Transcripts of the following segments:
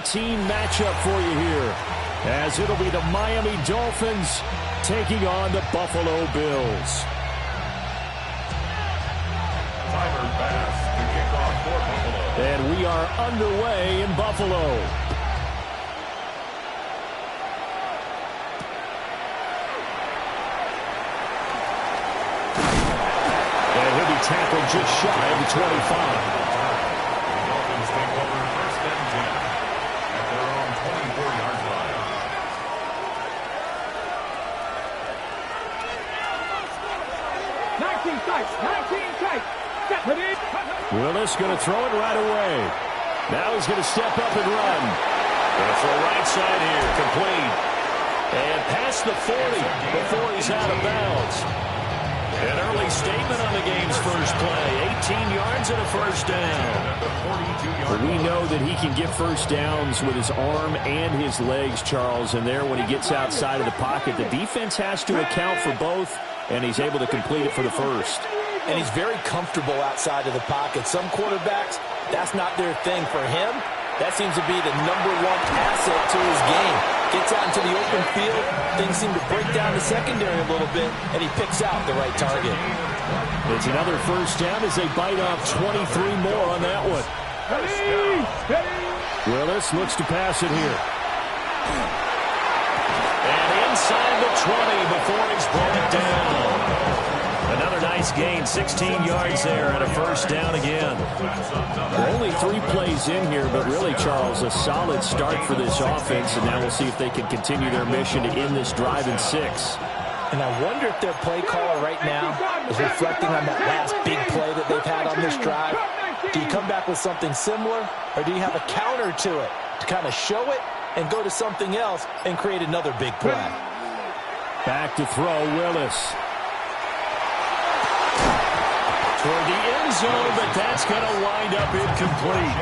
Team matchup for you here, as it'll be the Miami Dolphins taking on the Buffalo Bills. Timer pass to kick off for Buffalo. And we are underway in Buffalo. And he'll be tackled just shy of the 25. Dolphins take over first and 10 at their own 24-yard line. Willis going to throw it right away. Now he's going to step up and run. Going to throw right side here, complete. And past the 40 before he's out of bounds. An early statement on the game's first play. 18 yards and a first down. We know that he can get first downs with his arm and his legs, Charles. And there, when he gets outside of the pocket, the defense has to account for both, and he's able to complete it for the first. And he's very comfortable outside of the pocket. Some quarterbacks, that's not their thing. For him, that seems to be the #1 asset to his game. Gets out into the open field, things seem to break down the secondary a little bit, and he picks out the right target. It's another first down as they bite off 23 more on that one. Willis looks to pass it here. And inside the 20 before he's brought down. Another nice gain, 16 yards there, and a first down again. Only 3 plays in here, but really, Charles, a solid start for this offense, and now we'll see if they can continue their mission to end this drive in 6. And I wonder if their play caller right now is reflecting on that last big play that they've had on this drive. Do you come back with something similar, or do you have a counter to it to kind of show it and go to something else and create another big play? Back to throw, Willis. Toward the end zone, but that's going to wind up incomplete.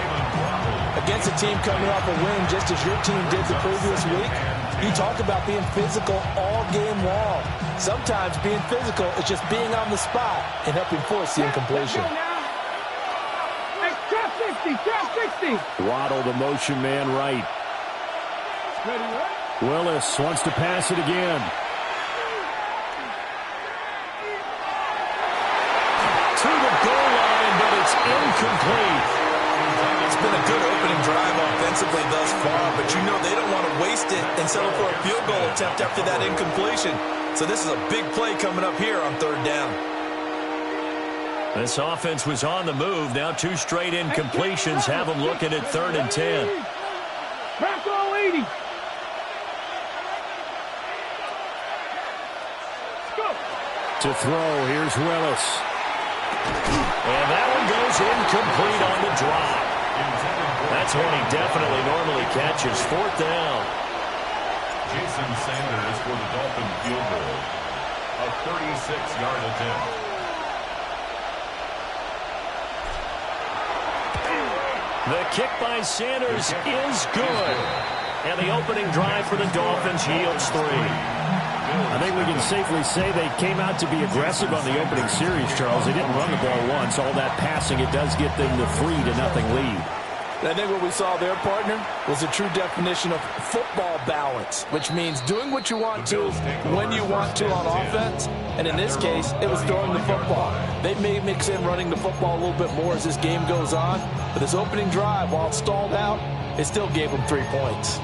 Against a team coming off a win, just as your team did the previous week, you talk about being physical all game long. Sometimes being physical is just being on the spot and helping force the incompletion. Waddle, the motion man, right. Willis wants to pass it again. To the goal line, but it's incomplete. It's been a good opening drive offensively thus far, but you know they don't want to waste it and settle for a field goal attempt after that incompletion. So this is a big play coming up here on 3rd down. This offense was on the move. Now 2 straight incompletions have them looking at 3rd and 10. To throw, here's Willis. And that one goes incomplete on the drop. That's one he definitely normally catches. 4th down. Jason Sanders for the Dolphin field goal. A 36-yard attempt. The kick by Sanders is good. And the opening drive for the Dolphins yields 3. I think we can safely say they came out to be aggressive on the opening series, Charles. They didn't run the ball once. All that passing, it does get them the 3-0 lead. I think what we saw there, partner, was a true definition of football balance, which means doing what you want to when you want to on offense. And in this case, it was throwing the football. They may mix in running the football a little bit more as this game goes on. But this opening drive, while it stalled out, it still gave them 3 points.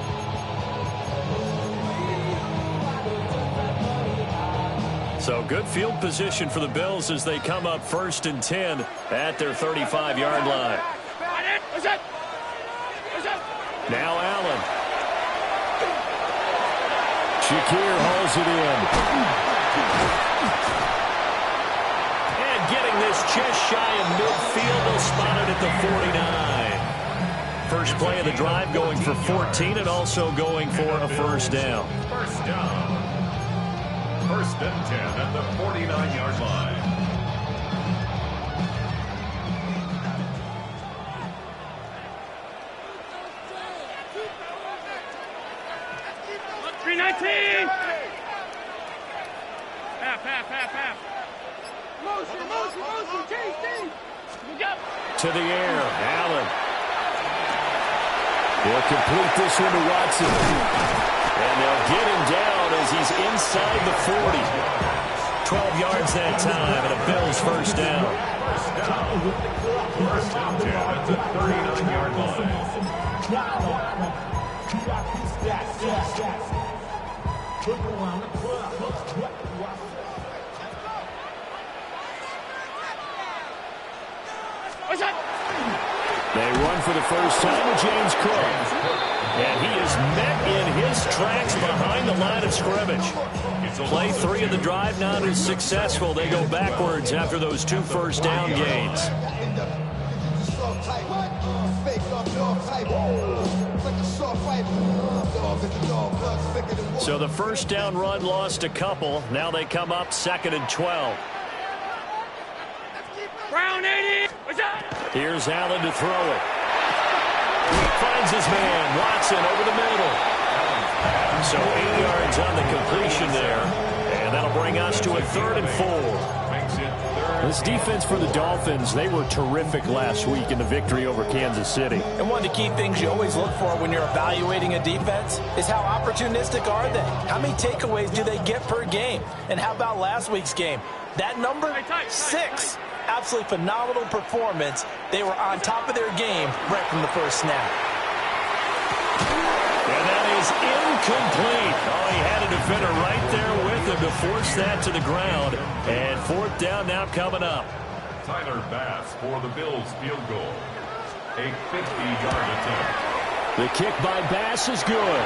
So good field position for the Bills as they come up 1st and 10 at their 35-yard line. Now Allen. Shakir hauls it in. And getting this just shy of midfield, they'll spot it at the 49. First play of the drive going for 14 and also going for a first down. First down. 1st and 10 at the 49-yard line. To the air, Allen. He'll complete this one to Watson. And they'll get him down as he's inside the 40. 12 yards that time, and a Bills first down. First down 10 at the 39-yard line. They run for the first time with James Cook. And he is met in his tracks behind the line of scrimmage. Play 3 of the drive not as successful. They go backwards after those 2 first down gains. So the first down run lost a couple. Now they come up 2nd and 12. Brown 80. Here's Allen to throw it. Finds his man, Watson, over the middle. So 8 yards on the completion there. And that'll bring us to a 3rd and 4. This defense for the Dolphins, they were terrific last week in the victory over Kansas City. And one of the key things you always look for when you're evaluating a defense is how opportunistic are they? How many takeaways do they get per game? And how about last week's game? That number, 6. Absolutely phenomenal performance. They were on top of their game right from the first snap. And that is incomplete. Oh, he had a defender right there with him to force that to the ground. And 4th down now coming up. Tyler Bass for the Bills field goal. A 50-yard attempt. The kick by Bass is good.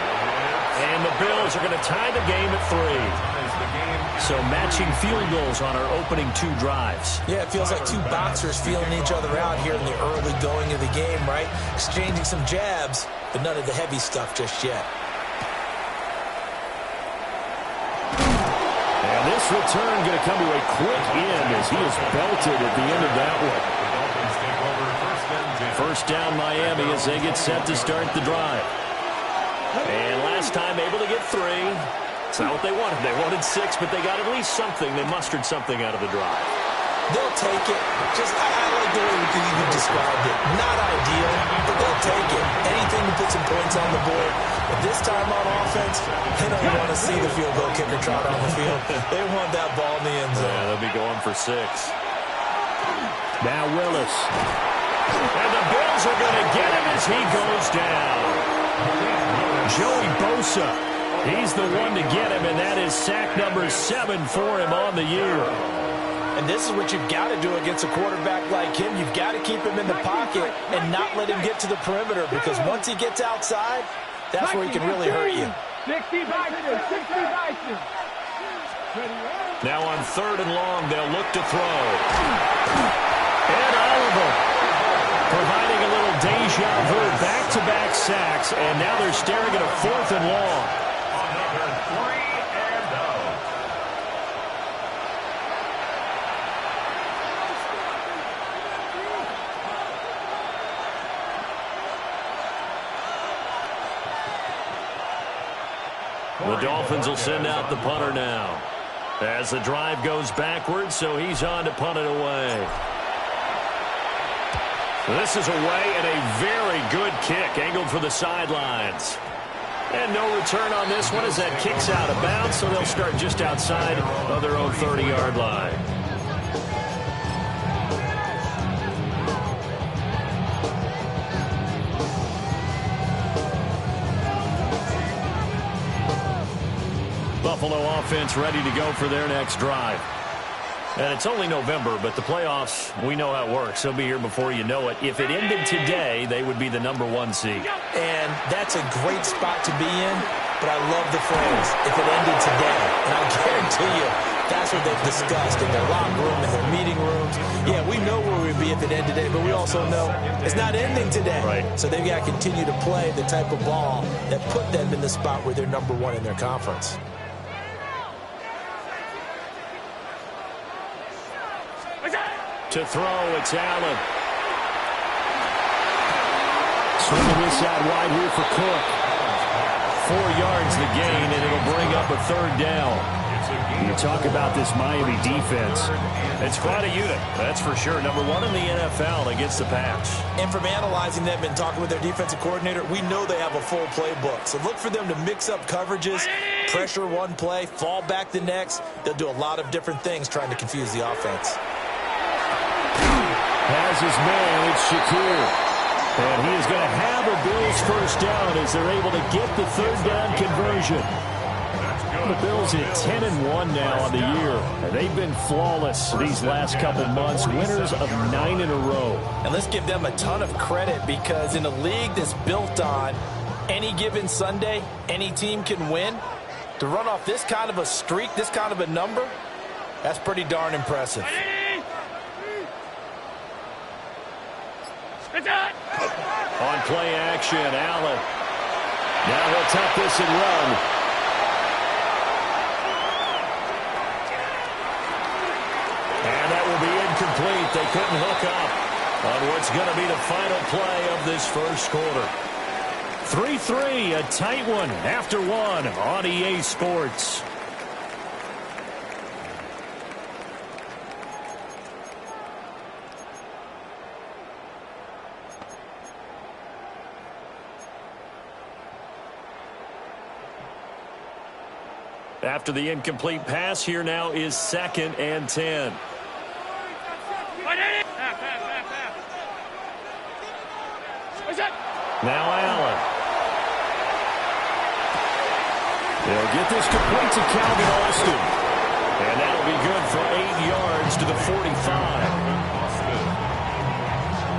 And the Bills are going to tie the game at 3. So matching field goals on our opening 2 drives. Yeah, it feels like 2 boxers feeling each other out here in the early going of the game, right? Exchanging some jabs, but none of the heavy stuff just yet. And this return going to come to a quick end as he is belted at the end of that one. First down Miami as they get set to start the drive. And last time able to get 3. It's not what they wanted. They wanted 6, but they got at least something. They mustered something out of the drive. They'll take it. I like the way you described it. Not ideal, but they'll take it. Anything to put some points on the board. But this time on offense, they don't want to see the field goal kicker trot on the field. They want that ball in the end zone. Yeah, they'll be going for 6. Now Willis. And the Bills are going to get him as he goes down. Joey Bosa. He's the one to get him, and that is sack number 7 for him on the year. And this is what you've got to do against a quarterback like him. You've got to keep him in the pocket and not let him get to the perimeter, because once he gets outside, that's where he can really hurt you. 60 Bison. Now on 3rd and long, they'll look to throw. And Oliver providing a little deja vu, back-to-back sacks, and now they're staring at a 4th and long. The Dolphins will send out the punter now as the drive goes backwards, so he's on to punt it away. This is away and a very good kick angled for the sidelines. And no return on this one as that kicks out of bounds, so they'll start just outside of their own 30-yard line. Buffalo offense ready to go for their next drive. And it's only November, but the playoffs, we know how it works. They'll be here before you know it. If it ended today, they would be the number 1 seed. And that's a great spot to be in, but I love the phrase, if it ended today. And I guarantee you, that's what they've discussed in their locker room, in their meeting rooms. Yeah, we know where we'd be if it ended today, but we also know it's not ending today. Right. So they've got to continue to play the type of ball that put them in the spot where they're number 1 in their conference. To throw, it's Allen. Swinging this out wide here for Cook. 4 yards the gain, and it'll bring up a 3rd down. You talk about this Miami defense. It's quite a unit, that's for sure. Number one in the NFL against the pass. And from analyzing them and talking with their defensive coordinator, we know they have a full playbook. So look for them to mix up coverages, pressure one play, fall back the next. They'll do a lot of different things trying to confuse the offense. Has his man, it's Shakir. And he is going to have a Bills first down as they're able to get the third down conversion. The Bills at 10-1 now on the year. And they've been flawless these last couple months, winners of 9 in a row. And let's give them a ton of credit because in a league that's built on any given Sunday, any team can win. To run off this kind of a streak, this kind of a number, that's pretty darn impressive. On play action, Allen. Now he'll tuck this and run. And that will be incomplete. They couldn't hook up on what's going to be the final play of this first quarter. 3-3, a tight one after one on EA Sports. After the incomplete pass, here now is 2nd and 10. Now Allen. They'll get this complete to Calvin Austin. And that'll be good for 8 yards to the 45.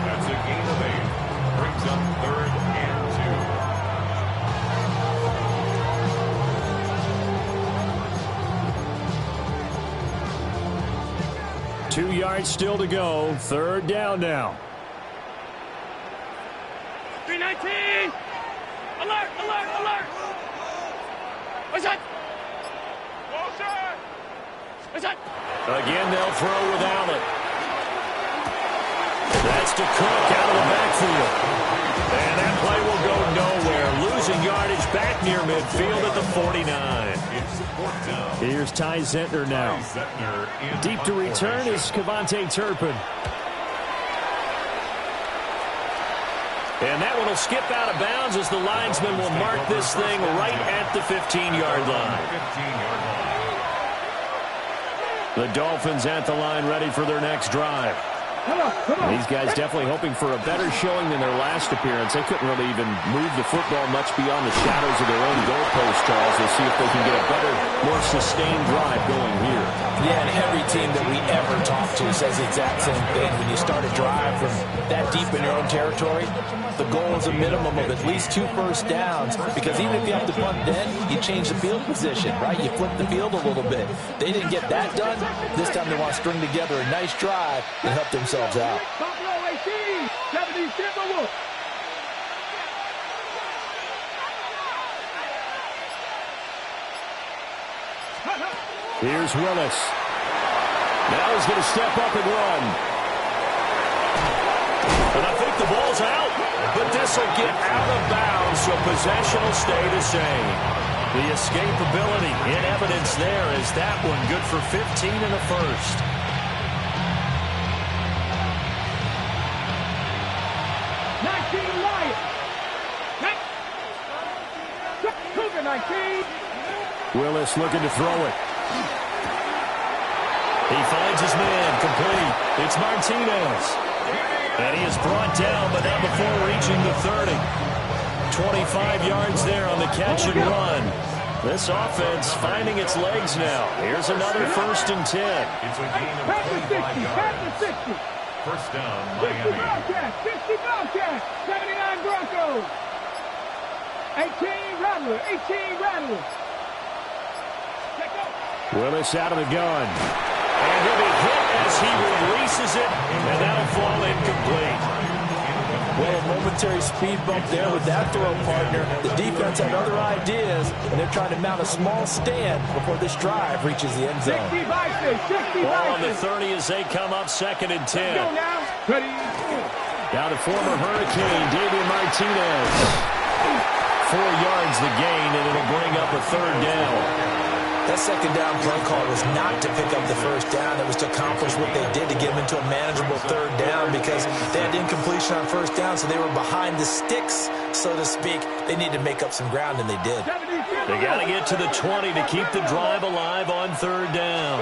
That's a gain of 8. Brings up 3rd and 2. 2 yards still to go. 3rd down now. 319! Alert! Alert! Alert! What's that? What's that? Again, they'll throw with Allen. That's to Cook out of the backfield. And that play will go nowhere. Losing yardage back near midfield at the 49. Here's Ty Zentner now. Deep to return is Kevontae Turpin. And that one will skip out of bounds as the linesman will mark this thing right at the 15-yard line. The Dolphins at the line ready for their next drive. These guys definitely hoping for a better showing than their last appearance. They couldn't really even move the football much beyond the shadows of their own goalpost, Charles. We'll see if they can get a better, more sustained drive going here. Yeah, and every team that we ever talk to says the exact same thing. When you start a drive from that deep in your own territory, the goal is a minimum of at least 2 first downs, because even if you have to punt then, you change the field position, right? You flip the field a little bit. They didn't get that done. This time they want to string together a nice drive and help themselves out. Here's Willis. Now he's going to step up and run. And I think the ball's out, but this will get out of bounds, so possession will stay the same. The escapability in evidence there is that one good for 15 in the first. Willis looking to throw it. He finds his man, complete. It's Martinez. And he is brought down, but not before reaching the 30. 25 yards there on the catch and run. This offense finding its legs now. Here's another 1st and 10. It's a gain of 25 yards. First down, Miami. 60 Bobcats, 79 Broncos. 18 Rattlers, 18 Rattlers. Willis out of the gun. And he'll be hit as he releases it, and that'll fall incomplete. Well, a momentary speed bump there with that throw, partner. The defense had other ideas, and they're trying to mount a small stand before this drive reaches the end zone. 60 Bison, 60 Ball on the Bison. 30 as they come up 2nd and 10. Go now. Ready. Now the former Hurricane, David Martinez. 4 yards the gain, and it'll bring up a 3rd down. That second down play call was not to pick up the first down. It was to accomplish what they did to get them into a manageable third down because they had incompletion on first down, so they were behind the sticks, so to speak. They needed to make up some ground, and they did. They got to get to the 20 to keep the drive alive on third down.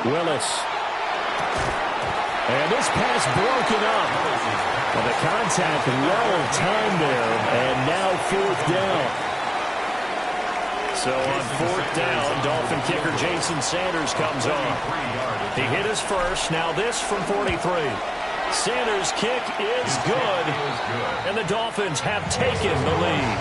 Willis. And this pass broken up. And the contact well in time there, and now fourth down. So on fourth down, Dolphin kicker Jason Sanders comes on. He hit his first. Now this from 43. Sanders' kick is good, and the Dolphins have taken the lead.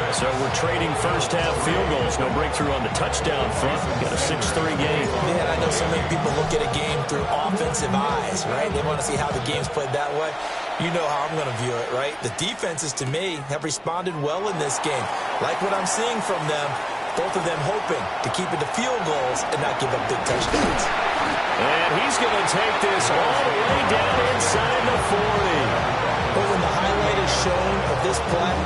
So we're trading first-half field goals. No breakthrough on the touchdown front. We've got a 6-3 game. Yeah, I know so many people look at a game through offensive eyes, right? They want to see how the game's played that way. You know how I'm going to view it, right? The defenses, to me, have responded well in this game. Like what I'm seeing from them, both of them hoping to keep it to field goals and not give up big touchdowns. And he's going to take this all the way down inside the 40. But when the highlight is shown of this play,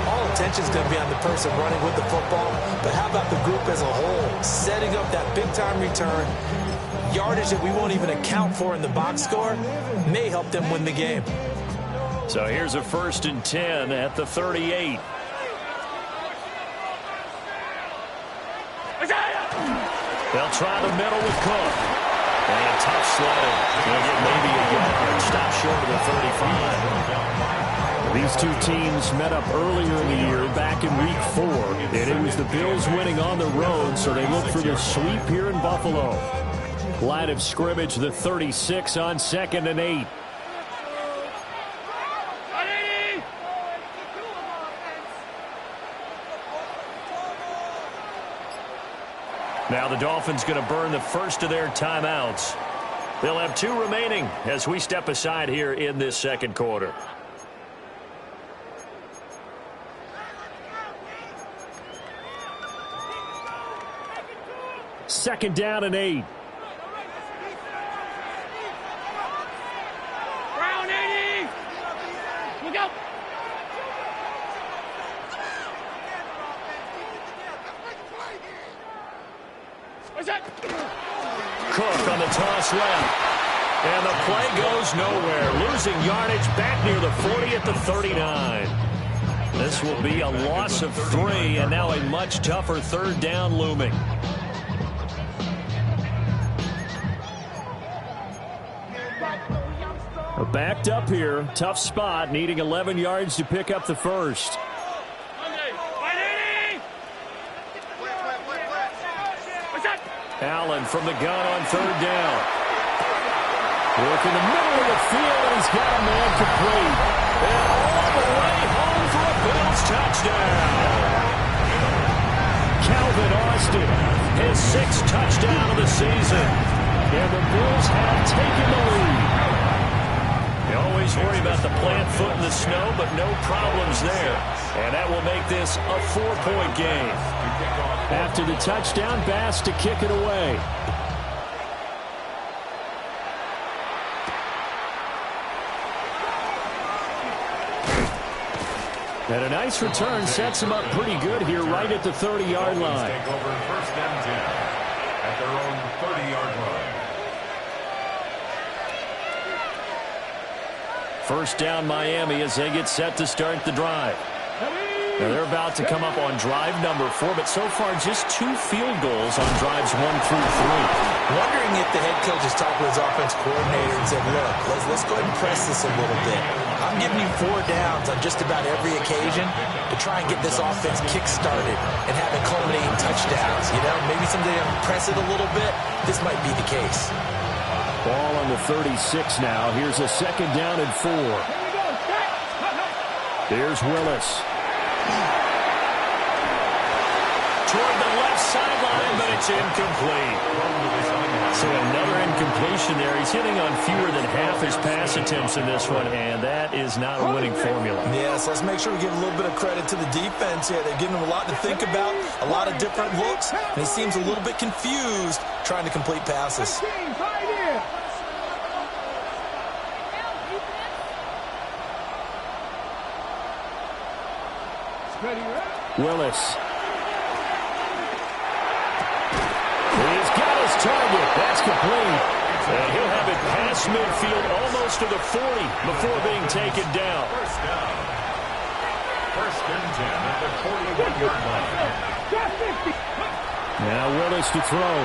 all attention is going to be on the person running with the football. But how about the group as a whole? Setting up that big-time return, yardage that we won't even account for in the box score, may help them win the game. So here's a 1st and 10 at the 38. They'll try the middle with Cook. And tough sledding. He'll get maybe a yard. Stop short of the 35. These two teams met up earlier in the year, back in week 4. And it was the Bills winning on the road, so they look for the sweep here in Buffalo. Line of scrimmage, the 36 on 2nd and 8. Now the Dolphins going to burn the first of their timeouts. They'll have 2 remaining as we step aside here in this second quarter. Second down and 8. Brown 80. Look out. Cook on the toss left. And the play goes nowhere. Losing yardage back near the 40 at the 39. This will be a loss of 3, and now a much tougher third down looming. Backed up here. Tough spot. Needing 11 yards to pick up the first. Allen from the gun on third down. Work in the middle of the field, and he's got a man complete. And all the way home for a Bills touchdown. Calvin Austin, his 6th touchdown of the season. And the Bills have taken the lead. You always worry about the plant foot in the snow, but no problems there. And that will make this a 4-point game. After the touchdown, Bass to kick it away. And a nice return sets him up pretty good here right at the 30-yard line. Take over 1st and 10 at their own 30-yard line. First down Miami as they get set to start the drive. Now they're about to come up on drive number 4, but so far just 2 field goals on drives 1 through 3. Wondering if the head coach has talked with his offense coordinator and said, look, let's go ahead and press this a little bit. I'm giving you 4 downs on just about every occasion to try and get this offense kick-started and have it culminate in touchdowns. You know, maybe someday I'm press it a little bit. This might be the case. Ball on the 36 now. Here's a 2nd down and 4. There's Willis. Toward the left sideline, but it's incomplete. So another incompletion there. He's hitting on fewer than half his pass attempts in this one, and that is not a winning formula. Yes, let's make sure we give a little bit of credit to the defense here. They're giving him a lot to think about, a lot of different looks, and he seems a little bit confused trying to complete passes. Willis. target. That's complete. And he'll have it past midfield almost to the 40 before being taken down. First down. First and 10 at the 41-yard line. Now Willis to throw.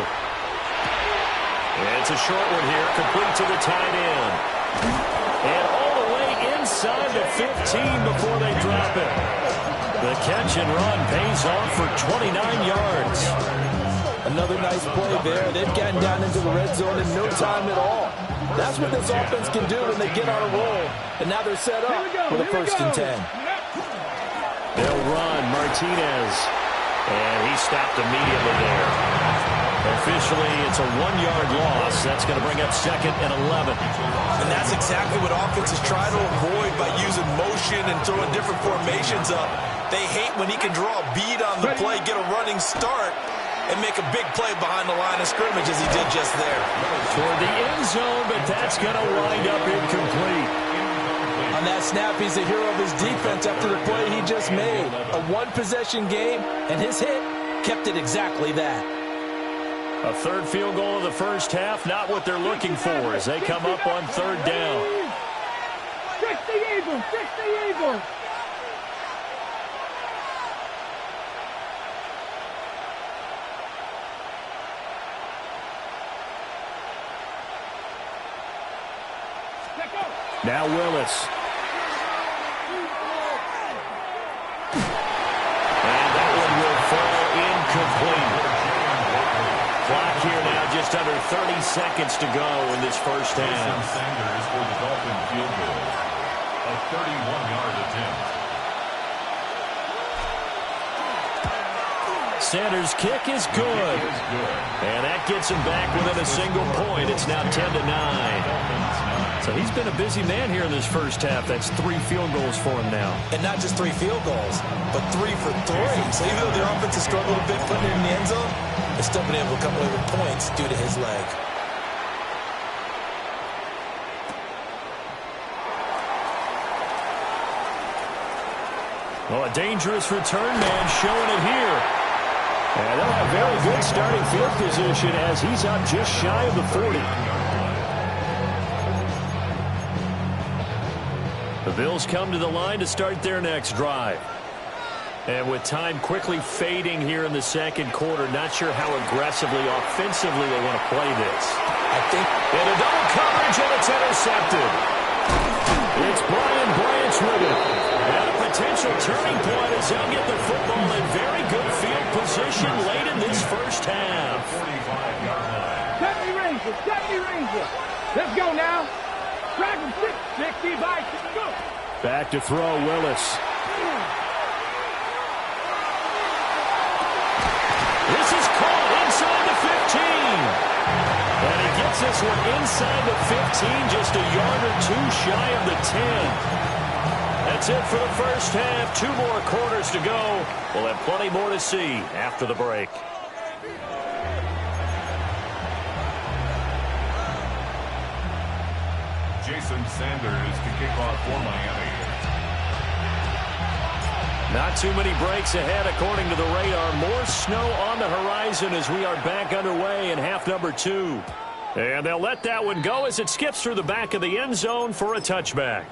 It's a short one here, complete to the tight end. And all the way inside the 15 before they drop it. The catch and run pays off for 29 yards. Another nice play there. They've gotten down into the red zone in no time at all. That's what this offense can do when they get on a roll. And now they're set up with a first and 10. They'll run Martinez. And he stopped immediately there. Officially, it's a 1-yard loss. That's going to bring up second and 11. And that's exactly what offenses try to avoid by using motion and throwing different formations up. They hate when he can draw a bead on the play, get a running start, and make a big play behind the line of scrimmage as he did just there. Toward the end zone, but that's going to wind up incomplete. On that snap, he's a hero of his defense after the play he just made. A one-possession game, and his hit kept it exactly that. A third field goal of the first half, not what they're looking for as they come up on third down. Fix the Eagles! Fix the Eagles! Now Willis. And that one will fall incomplete. Clock here now just under 30 seconds to go in this first half. Jason Sanders for the Dolphin field goal. A 31-yard attempt. Sanders' kick is good. And that gets him back within a single point. It's now 10-9. So he's been a busy man here in this first half. That's 3 field goals for him now. And not just 3 field goals, but 3 for 3. So even though the offense has struggled a bit putting it in the end zone, they've still been able to come away with points due to his leg. Well, a dangerous return man showing it here. And they'll have very good starting field position as he's up just shy of the 40. The Bills come to the line to start their next drive. And with time quickly fading here in the second quarter, not sure how aggressively, offensively they want to play this. I think in a double coverage, and it's intercepted. It's Brian Branch with it. And a potential turning point as they'll get the football in very good field position late in this first half. 45-yard line. Let me range it. Let's go now. Drag him 60 by. Go. Back to throw, Willis. This is caught inside the 15. And he gets this one inside the 15, just a yard or 2 shy of the 10. That's it for the first half. 2 more quarters to go. We'll have plenty more to see after the break. Jason Sanders to kick off for Miami. Not too many breaks ahead according to the radar. More snow on the horizon as we are back underway in half number 2. And they'll let that one go as it skips through the back of the end zone for a touchback.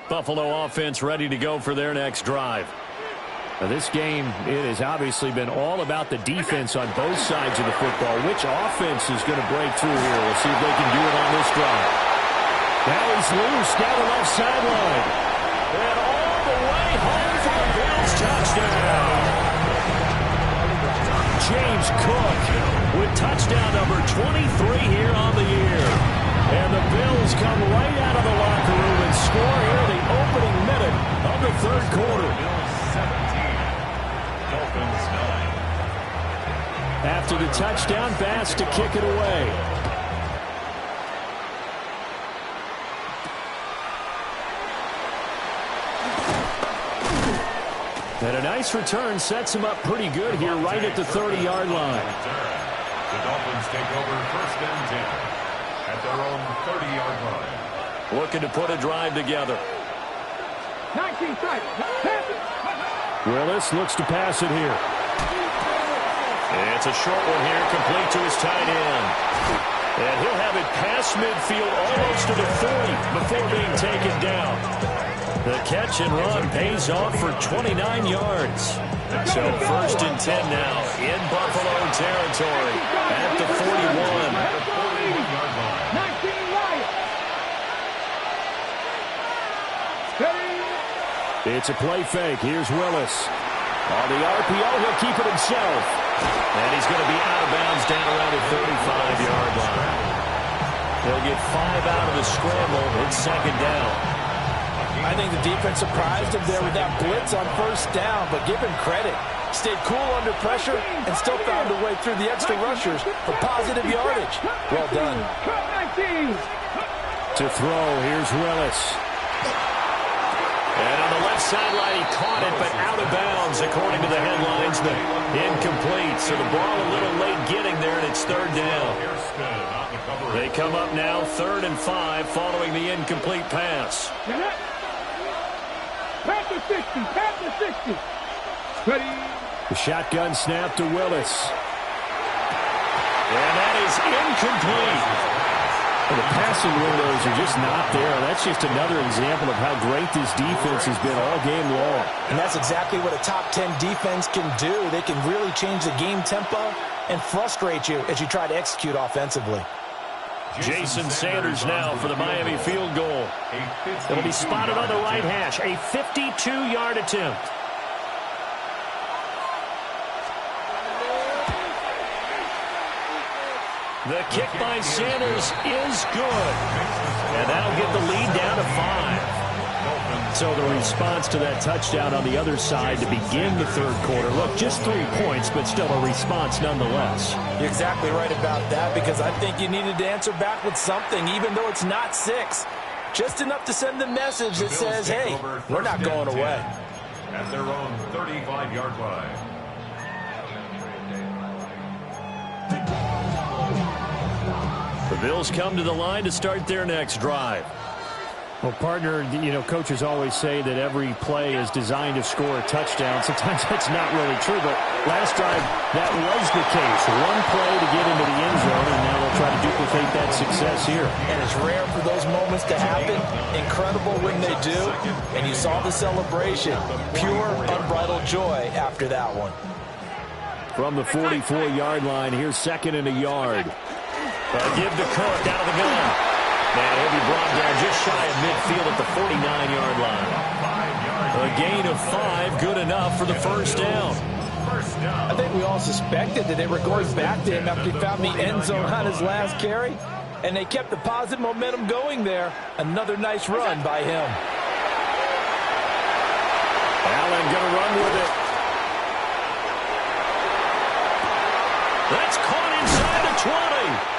Buffalo offense ready to go for their next drive. Now this game, it has obviously been all about the defense on both sides of the football. Which offense is going to break through here? We'll see if they can do it on this drive. Now he's loose down the left sideline. And all the way home for the Bills touchdown. James Cook with touchdown number 23 here on the year. And the Bills come right out of the locker room and score here in the opening minute of the third quarter. Bills 17. Dolphins 9. After the touchdown, Bass to kick it away. And a nice return sets him up pretty good here right at the 30-yard line. The Dolphins take over first and 10 at their own 30-yard line. Looking to put a drive together. 19 strikes. Willis looks to pass it here. It's a short one here, complete to his tight end. And he'll have it past midfield almost to the 40 before being taken down. The catch and run pays off for 29 yards. So 1st and 10 now in Buffalo territory at the 41. 19 right. It's a play fake. Here's Willis. On the RPO, he'll keep it himself. And he's going to be out of bounds down around the 35-yard line. He'll get 5 out of the scramble. It's 2nd down. I think the defense surprised him there with that blitz on 1st down, but give him credit. Stayed cool under pressure and still found a way through the extra rushers for positive yardage. Well done. To throw, here's Willis. And on the left sideline, he caught it, but out of bounds, according to the headlines. Incomplete, so the ball a little late getting there, and it's 3rd down. They come up now, 3rd and 5, following the incomplete pass. Pat the 60, pat the 60. Ready. The shotgun snap to Willis. And that is incomplete. Well, the passing windows are just not there. That's just another example of how great this defense has been all game long. And that's exactly what a top 10 defense can do. They can really change the game tempo and frustrate you as you try to execute offensively. Jason Sanders now for the Miami field goal. It'll be spotted on the right hash. A 52-yard attempt. The kick by Sanders is good. And that'll get the lead down to 5. So the response to that touchdown on the other side to begin the 3rd quarter. Look, just 3 points, but still a response nonetheless. You're exactly right about that, because I think you needed to answer back with something, even though it's not 6. Just enough to send the message that says, hey, we're not going away. At their own 35-yard line. The Bills come to the line to start their next drive. Well, partner, you know, coaches always say that every play is designed to score a touchdown. Sometimes that's not really true, but last drive, that was the case. One play to get into the end zone, and now they'll try to duplicate that success here. And it's rare for those moments to happen. Incredible when they do. And you saw the celebration. Pure, unbridled joy after that one. From the 44-yard line, here's 2nd and a yard. Give to Cook out of the gun. And he'll be brought down just shy of midfield at the 49-yard line. A gain of 5, good enough for the 1st down. I think we all suspected that they were going back to him after he found the end zone on his last carry. And they kept the positive momentum going there. Another nice run by him. Allen going to run with it. That's caught inside the 20.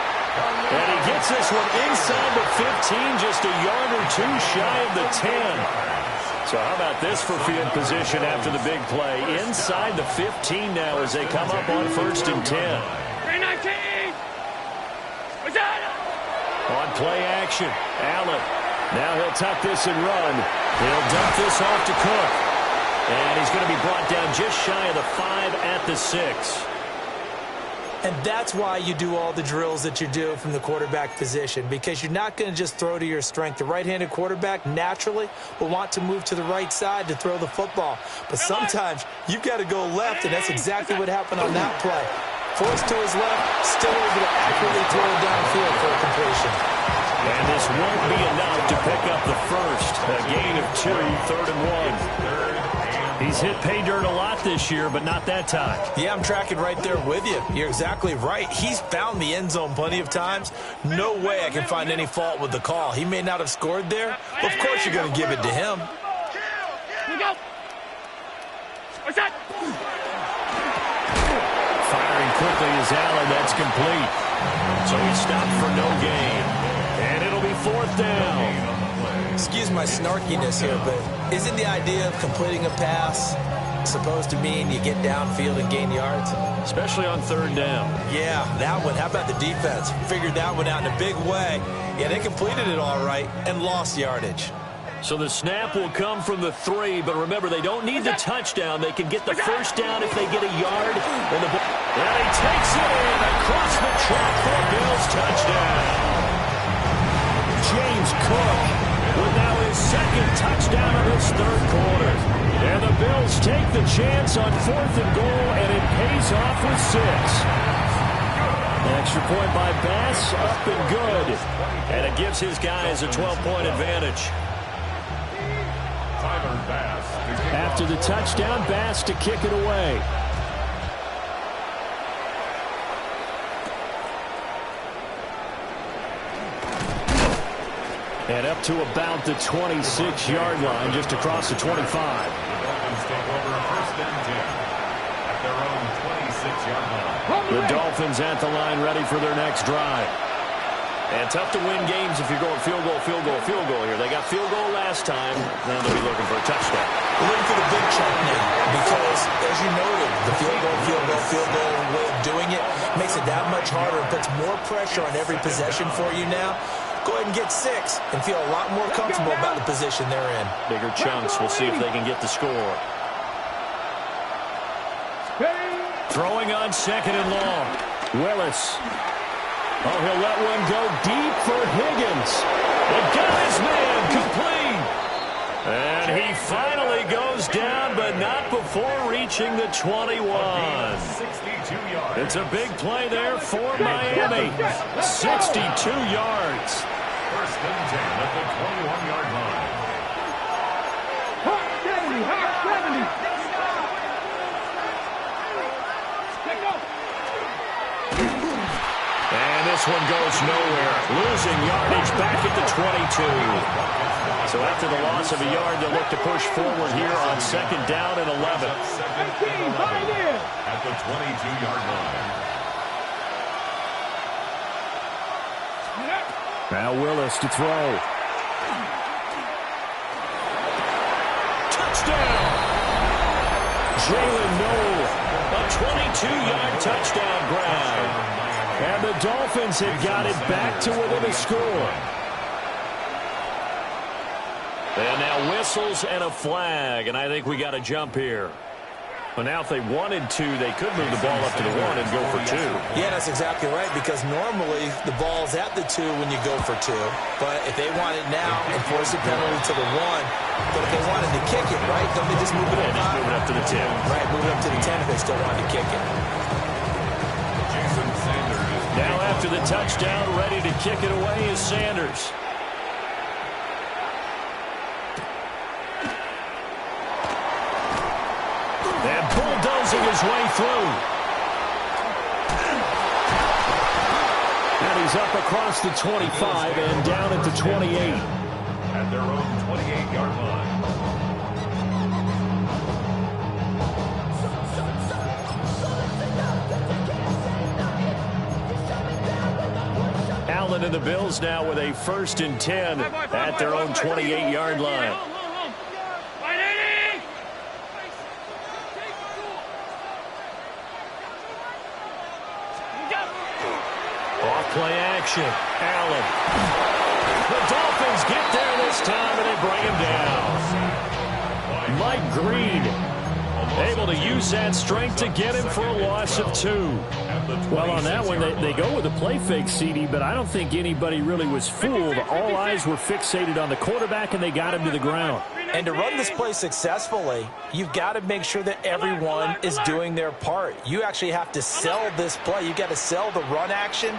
And he gets this one inside the 15, just a yard or 2 shy of the 10. So how about this for field position after the big play? Inside the 15 now as they come up on 1st and 10. 319. On play action, Allen. Now he'll tuck this and run. He'll dump this off to Cook. And he's going to be brought down just shy of the 5 at the 6. And that's why you do all the drills that you do from the quarterback position, because you're not going to just throw to your strength. The right-handed quarterback naturally will want to move to the right side to throw the football. But sometimes you've got to go left, and that's exactly what happened on that play. Forced to his left, still able to accurately throw it downfield for a completion. And this won't be enough to pick up the 1st. A gain of 2, 3rd and 1. He's hit pay dirt a lot this year, but not that time. Yeah, I'm tracking right there with you. You're exactly right. He's found the end zone plenty of times. No way I can find any fault with the call. He may not have scored there, but of course you're going to give it to him. Firing quickly is Allen. That's complete. So he's stopped for no gain. And it'll be 4th down. Excuse my snarkiness here, but isn't the idea of completing a pass supposed to mean you get downfield and gain yards? Especially on 3rd down. Yeah, that one. How about the defense? Figured that one out in a big way. Yeah, they completed it all right and lost yardage. So the snap will come from the 3, but remember, they don't need the touchdown. They can get the first down if they get a yard. And he takes it in across the track for a Bills touchdown. James Cook with now his second touchdown of this third quarter. And the Bills take the chance on 4th and goal, and it pays off with 6. Extra point by Bass, up and good. And it gives his guys a 12-point advantage. After the touchdown, Bass to kick it away. And up to about the 26-yard line, just across the 25. The Dolphins take over first and 10 at their own 26-yard line. The Dolphins at the line, ready for their next drive. And tough to win games if you're going field goal, field goal, field goal here. They got field goal last time. Now they'll be looking for a touchdown. We're looking for the big chunk now because, as you noted, the field goal way of doing it makes it that much harder and puts more pressure on every possession for you now. Go ahead and get 6 and feel a lot more comfortable about the position they're in. Bigger chunks. We'll see if they can get the score. Throwing on 2nd and long. Willis. Oh, he'll let one go deep for Higgins. It got his man complete. And he finally goes down, but not before reaching the 21. It's a big play there for Miami. 62 yards. First and 10 at the 21-yard line. Hot 70, hot 70. And this one goes nowhere. Losing yardage back at the 22. So after the loss of a yard, they'll look to push forward here on 2nd down and 11. At the 22-yard line. Now Willis to throw. Touchdown! Jalen Noel, a 22-yard touchdown grab. And the Dolphins have got it back to within a score. And now whistles and a flag, and I think we got a jump here. But now if they wanted to, they could move the ball up to the 1 and go for 2. Yeah, that's exactly right, because normally the ball's at the 2 when you go for 2. But if they want it now and force a penalty to the 1, but if they wanted to kick it, right, don't they just move it up? Just move it up to the 10. Right, move it up to the 10 if they still wanted to kick it. Now after the touchdown, ready to kick it away is Sanders. And bulldozing his way through. And he's up across the 25 and down at the 28. At their own 28-yard line. Allen and the Bills now with a 1st and 10 at their own 28-yard line. Off-play action. Allen. The Dolphins get there this time, and they bring him down. Mike Green able to use that strength to get him for a loss of 2. Well, on that one, they go with a play fake, CD, but I don't think anybody really was fooled. All eyes were fixated on the quarterback, and they got him to the ground. And to run this play successfully, you've got to make sure that everyone is doing their part. You actually have to sell this play. You've got to sell the run action.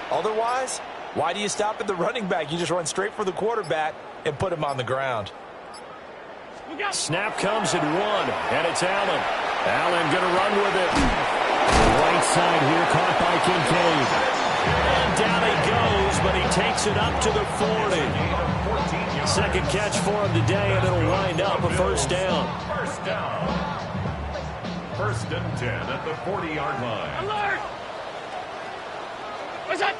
Otherwise, why do you stop at the running back? You just run straight for the quarterback and put him on the ground. Snap comes at 1, and it's Allen. Allen going to run with it. Right side here, caught by Kincaid. And down he goes, but he takes it up to the 40. Second catch for him today, and it'll wind up a 1st down. First down. 1st and 10 at the 40-yard line. Alert! What's that?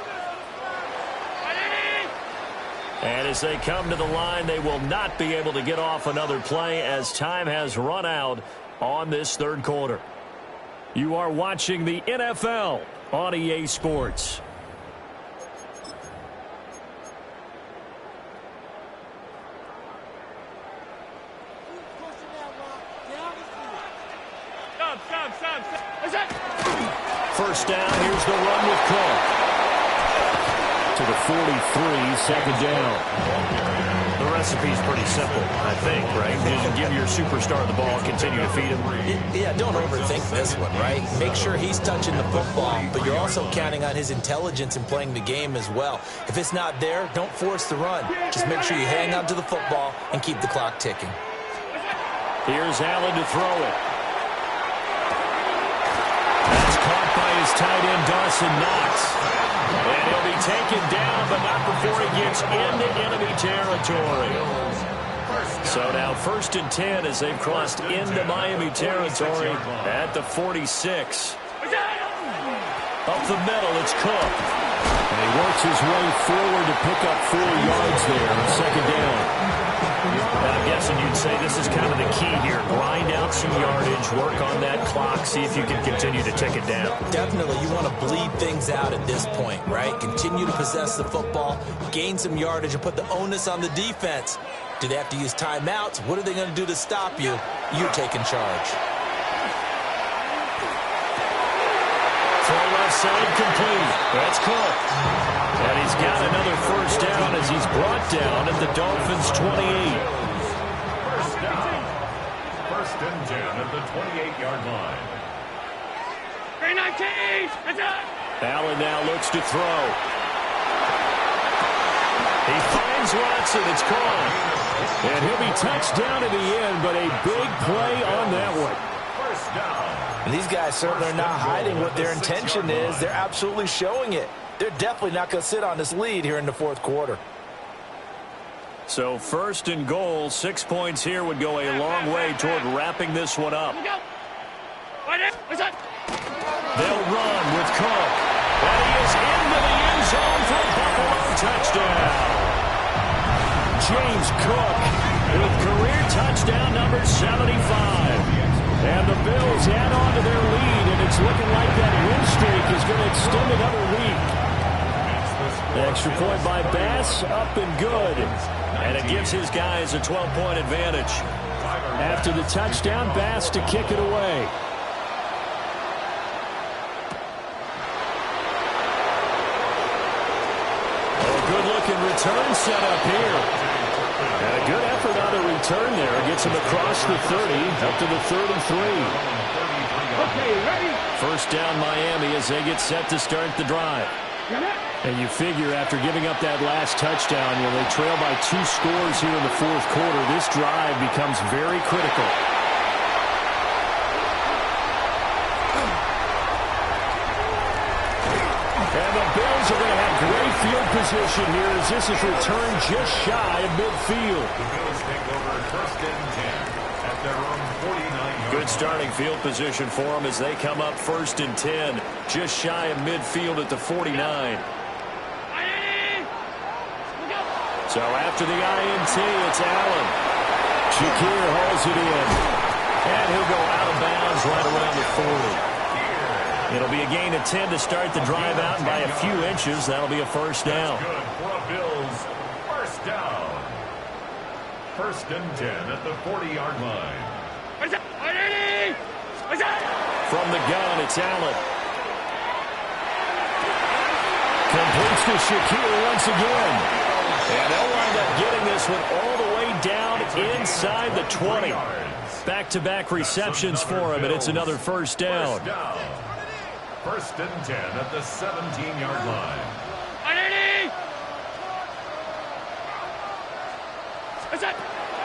And as they come to the line, they will not be able to get off another play as time has run out on this 3rd quarter. You are watching the NFL on EA Sports. First down, here's the run with Cook. To the 43, second down. The recipe's pretty simple, I think, right? Just give your superstar the ball, continue to feed him. Yeah, don't overthink this one, right? Make sure he's touching the football, but you're also counting on his intelligence in playing the game as well. If it's not there, don't force the run. Just make sure you hang on to the football and keep the clock ticking. Here's Allen to throw it. That's caught by his tight end, Dawson Knox. And he'll be taken down, but not before he gets into enemy territory. So now 1st and 10 as they've crossed into Miami territory at the 46. Up the middle, it's Cook. And he works his way forward to pick up 4 yards there on second down. I'm guessing you'd say this is kind of the key here. Grind out some yardage, work on that clock, see if you can continue to tick it down. Definitely, you want to bleed things out at this point, right? Continue to possess the football, gain some yardage, and put the onus on the defense. Do they have to use timeouts? What are they going to do to stop you? You taking charge. Throw left side complete. That's Cook. And he's got another first down as he's brought down at the Dolphins' 28. First down. 1st and 10 at the 28-yard line. 319. That's it. Allen now looks to throw. He finds Watson. It's caught. And he'll be touched down at the end, but a big play on that one. First down. And these guys certainly are not hiding what their intention is. They're absolutely showing it. They're definitely not going to sit on this lead here in the 4th quarter. So 1st and goal, 6 points here would go a long way toward wrapping this one up. They'll run with Cook. And he is into the end zone for a Buffalo touchdown. James Cook with career touchdown number 75. And the Bills add on to their lead, and it's looking like that win streak is going to extend another week. The extra point by Bass, up and good. And it gives his guys a 12-point advantage. After the touchdown, Bass to kick it away. Good-looking return set up here. And a good effort on the return there. Gets him across the 30, up to the 33. Okay, ready? First down Miami as they get set to start the drive. And you figure after giving up that last touchdown, they trail by 2 scores here in the 4th quarter. This drive becomes very critical. And the Bills are going to have great field position here as this is returned just shy of midfield. The Bills take over 1st and 10 at their own 49-yard. Good starting field position for them as they come up 1st and 10, just shy of midfield at the 49. So after the INT, it's Allen. Shakir hauls it in. And he'll go out of bounds right around the 40. It'll be a gain of 10 to start the drive out, and by a few inches, that'll be a first down. Good for a Bills. First down. 1st and 10 at the 40-yard line. From the gun, it's Allen. Completes to Shakir once again. And they'll wind up getting this one all the way down inside the 20. Back-to-back receptions for him, and it's another first down. 1st and 10 at the 17-yard line.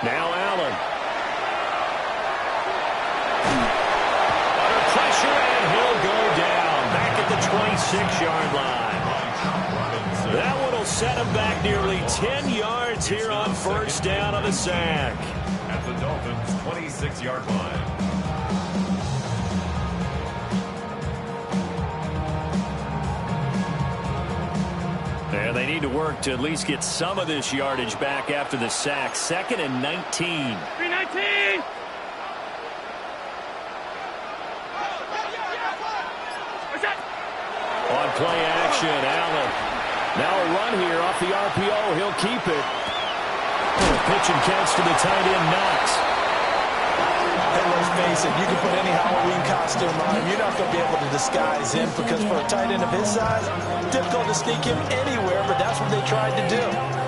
Now Allen. Under pressure, and he'll go down. Back at the 26-yard line. That one will set him back nearly 10 yards here on first down on a sack. At the Dolphins' 26-yard line. And they need to work to at least get some of this yardage back after the sack. 2nd and 19. 319. On play action, Allen. Now a run here off the RPO. He'll keep it. Pitch and catch to the tight end, Knox. Hey, let's face it, you can put any Halloween costume on him. You're not going to be able to disguise him because for a tight end of his size, difficult to sneak him anywhere, but that's what they tried to do.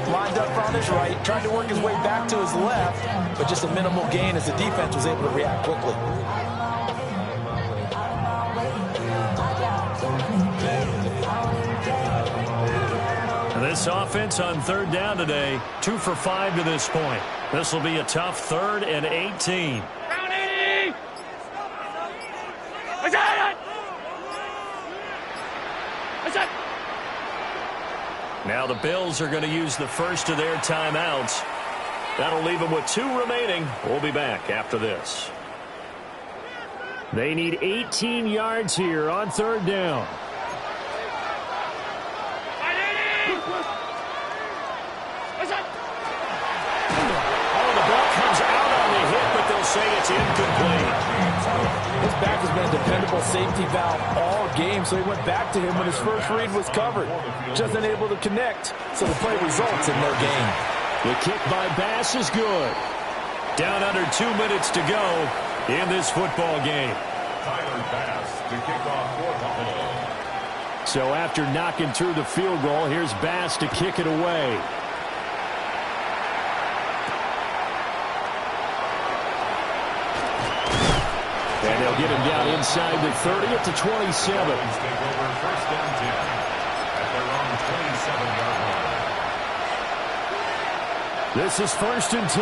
Lined up on his right, tried to work his way back to his left, but just a minimal gain as the defense was able to react quickly. This offense on third down today, 2 for 5 to this point. This will be a tough 3rd and 18. Now the Bills are going to use the first of their timeouts. That'll leave them with 2 remaining. We'll be back after this. They need 18 yards here on third down. Say it's incomplete. His back has been a dependable safety valve all game, so he went back to him when his first read was covered. Just unable to connect, so the play results in no gain. The kick by Bass is good. Down under 2 minutes to go in this football game. Tyler Bass to kick off for Buffalo. So after knocking through the field goal, here's Bass to kick it away. And they'll get him down inside the 30 at the 27. Take over first and 10 at their own 27-yard line. This is first and 10.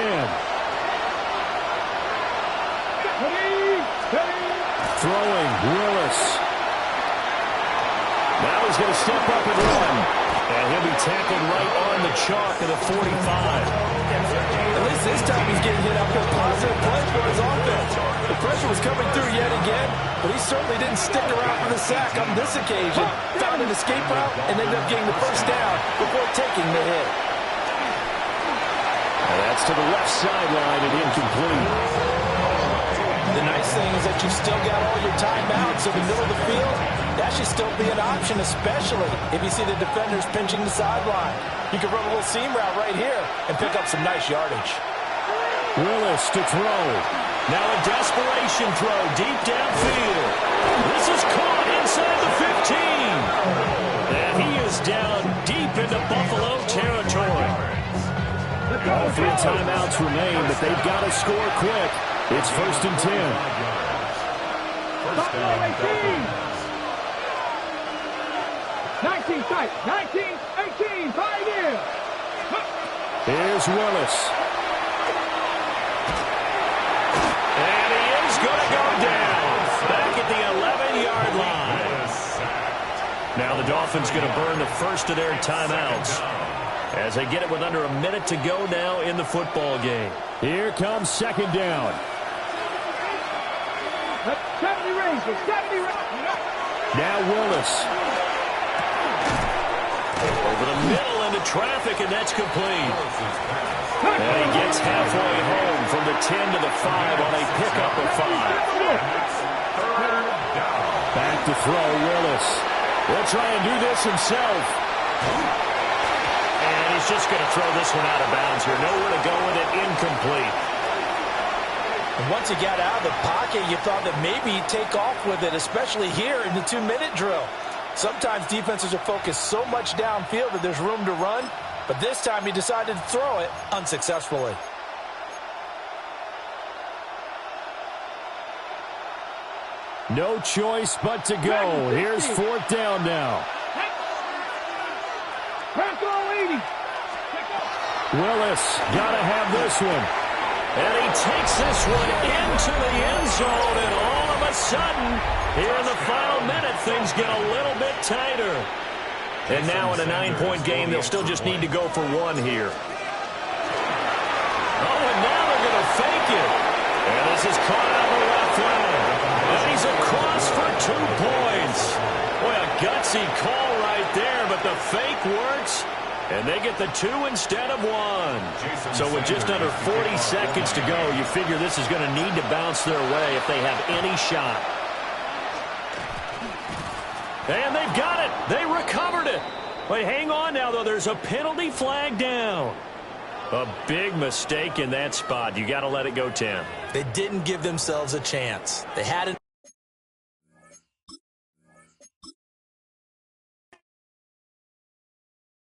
Throwing, Willis. Now he's going to step up and run. And he'll be tackled right on the chalk of the 45. At least this time he's getting hit after a positive play for his offense. The pressure was coming through yet again, but he certainly didn't stick around for the sack on this occasion. Found an escape route and ended up getting the first down before taking the hit. And that's to the left sideline and incomplete. The nice thing is that you've still got all your timeouts in the middle of the field. That should still be an option, especially if you see the defenders pinching the sideline. You can run a little seam route right here and pick up some nice yardage. Willis to throw. Now a desperation throw deep downfield. This is caught inside the 15. And he is down deep into Buffalo territory. All 3 timeouts remain, but they've got to score quick. It's first and 10. First down, 19 tight. 19, 18, 5 in. Here's Willis. And he is going to go down. Back at the 11-yard line. Now the Dolphins going to burn the first of their timeouts as they get it with under a minute to go now in the football game. Here comes second down. 70 ranges. 70 ranges. Now Willis. Over the middle into traffic, and that's complete. And he gets halfway home from the 10 to the 5 on a pickup of 5. Back to throw, Willis. He'll try and do this himself. And he's just going to throw this one out of bounds here. Nowhere to go with it, incomplete. And once he got out of the pocket, you thought that maybe he'd take off with it, especially here in the 2-minute drill. Sometimes defenses are focused so much downfield that there's room to run, but this time he decided to throw it unsuccessfully. No choice but to go. Here's fourth down now. Willis got to have this one. And he takes this one into the end zone, and all of a sudden, here in the final minute, things get a little bit tighter. And now in a 9-point game, they'll still just need to go for 1 here. Oh, and now they're going to fake it. And this is caught out of the left flank. And he's across for 2 points. Boy, a gutsy call right there, but the fake works. And they get the 2 instead of 1. So with just under 40 seconds to go, you figure this is going to need to bounce their way if they have any shot. And they've got it. They recovered it. But hang on now, though. There's a penalty flag down. A big mistake in that spot. You got to let it go 10. They didn't give themselves a chance. They had an